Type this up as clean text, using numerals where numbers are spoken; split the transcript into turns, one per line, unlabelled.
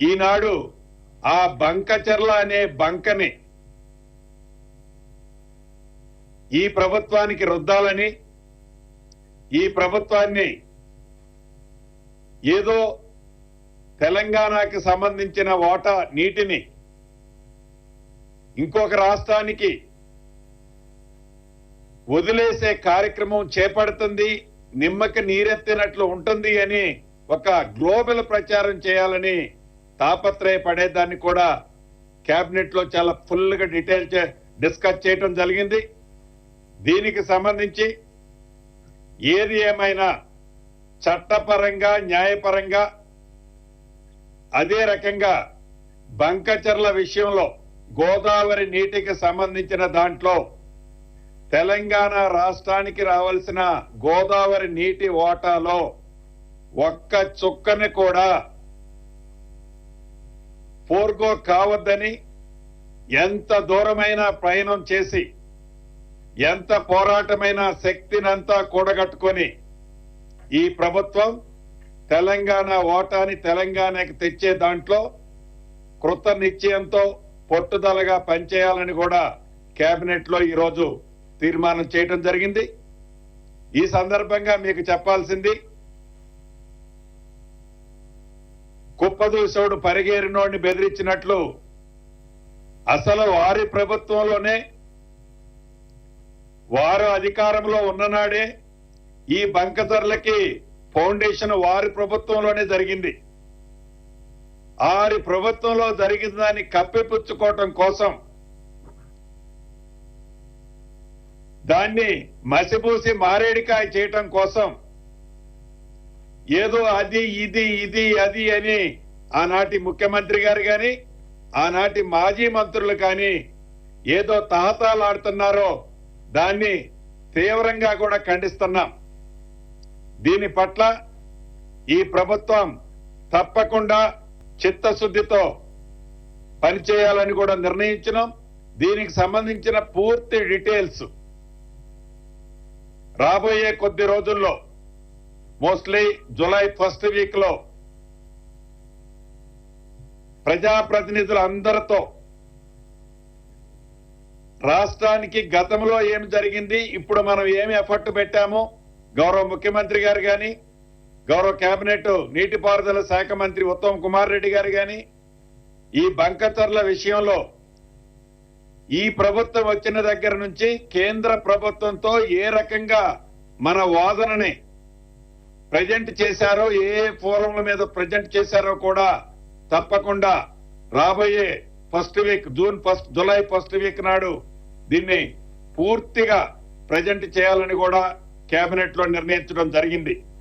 ఈనాడు ఆ బంకచెర్ల అనే బంకని ఈ ప్రభుత్వానికి రుద్దాలని, ఈ ప్రభుత్వాన్ని ఏదో తెలంగాణకి సంబంధించిన వాటా నీటిని ఇంకొక రాష్ట్రానికి వదిలేసే కార్యక్రమం చేపడుతుంది, నిమ్మకి నీరెత్తినట్లు ఉంటుంది అని ఒక గ్లోబల్ ప్రచారం చేయాలని తాపత్రయపడేదాన్ని కూడా కేబినెట్ లో చాలా ఫుల్ గా డీటెయిల్ డిస్కస్ చేయడం జరిగింది. దీనికి సంబంధించి ఏది ఏమైనా చట్టపరంగా న్యాయపరంగా అదే రకంగా బంకచెర్ల విషయంలో గోదావరి నీటికి సంబంధించిన దాంట్లో తెలంగాణ రాష్ట్రానికి రావాల్సిన గోదావరి నీటి వాటాలో ఒక్క చుక్కని కూడా ఫోర్గో కావద్దని ఎంత దూరమైన ప్రయాణం చేసి ఎంత పోరాటమైన శక్తినంతా కూడగట్టుకొని ఈ ప్రభుత్వం తెలంగాణ ఓటాని తెలంగాణకి తెచ్చే దాంట్లో కృత నిశ్చయంతో పట్టుదలగా పనిచేయాలని కూడా కేబినెట్ లో ఈరోజు తీర్మానం చేయడం జరిగింది. ఈ సందర్భంగా మీకు చెప్పాల్సింది, కుప్పదూసోడు పరిగేరినోడిని బెదిరించినట్లు అసలు వారి ప్రభుత్వంలోనే వారు అధికారంలో ఉన్ననాడే ఈ బంకచెర్లకి ఫౌండేషన్ వారి ప్రభుత్వంలోనే జరిగింది. వారి ప్రభుత్వంలో జరిగిన దాన్ని కప్పిపుచ్చుకోవటం కోసం దాన్ని మసిపూసి మారేడికాయ చేయటం కోసం ఏదో అది ఇది అది అని ఆనాటి ముఖ్యమంత్రి గారు కానీ ఆనాటి మాజీ మంత్రులు కానీ ఏదో తహతాలాడుతున్నారో దాన్ని తీవ్రంగా కూడా ఖండిస్తున్నాం. దీని పట్ల ఈ ప్రభుత్వం తప్పకుండా చిత్తశుద్ధితో పనిచేయాలని కూడా నిర్ణయించినాం. దీనికి సంబంధించిన పూర్తి డీటెయిల్స్ రాబోయే కొద్ది రోజుల్లో మోస్ట్లీ జూలై ఫస్ట్ వీక్ లో ప్రజాప్రతినిధులందరితో రాష్ట్రానికి గతంలో ఏం జరిగింది, ఇప్పుడు మనం ఏమి ఎఫర్ట్ పెట్టామో గౌరవ ముఖ్యమంత్రి గారు కానీ గౌరవ కేబినెట్ నీటిపారుదల శాఖ మంత్రి ఉత్తమ్ కుమార్ రెడ్డి గారు కానీ ఈ బంకచెర్ల విషయంలో ఈ ప్రభుత్వం వచ్చిన దగ్గర నుంచి కేంద్ర ప్రభుత్వంతో ఏ రకంగా మన వాదనని ప్రజెంట్ చేశారో, ఏ ఫోరంల మీద ప్రజెంట్ చేశారో కూడా తప్పకుండా రాబోయే first week July first week నాడు దీన్ని పూర్తిగా ప్రజెంట్ చేయాలని కూడా కేబినెట్ లో నిర్ణయించడం జరిగింది.